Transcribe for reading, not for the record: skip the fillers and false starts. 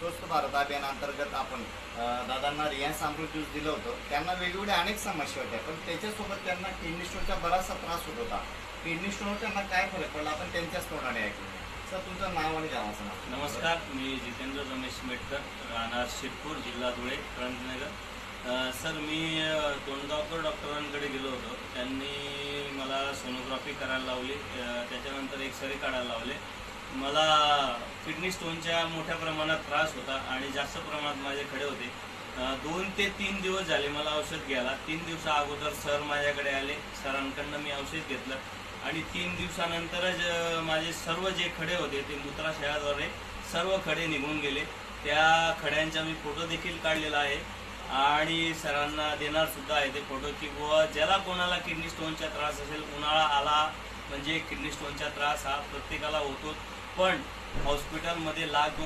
स्वस्त भारत अभियान अंतर्गत आपण दादांना रियांस अमृत ज्यूस दिलं होतं. त्यांना वेगवेगळ्या अनेक समस्या होत्या, पण त्याच्यासोबत त्यांना किडनी स्टोनचा बराचसा त्रास होत होता. किडनी स्टोनवर त्यांना काय फरक पडला आपण त्यांच्याच तोंडाने ऐकलं. सर, तुमचं नाव आणि गावाचं नाव. नमस्कार, मी जितेंद्र रमेश मेटकर, राहणार शिरपूर, जिल्हा धुळे, क्रांतीनगर. सर, मी तोंडगावकर डॉक्टरांकडे गेलो होतो. त्यांनी मला सोनोग्राफी करायला लावली, त्याच्यानंतर एक्सरे काढायला लावले. मला किडनी स्टोनच्या मोठ्या प्रमाणात त्रास होता आणि जास्त प्रमाणात माझे खडे होते. 2 ते 3 दिवस झाले मला औषध घ्यायला. 3 दिवसा अगोदर सर माझ्याकडे आले, सरांकडनं मी औषध घेतलं आणि 3 दिवसानंतरच माझे सर्व जे खडे होते ते मूत्राशयाद्वारे सर्व खडे निघून गेले. त्या खड्यांचा मी फोटो देखील काढलेला आहे आणि सरांना देणार सुद्धा आहे ते फोटो, की व ज्याला कोणाला किडनी स्टोनचा त्रास असेल, उन्हाळा आला म्हणजे किडनी स्टोनचा त्रास हा प्रत्येकाला होतो, पण हॉस्पिटलमध्ये लाख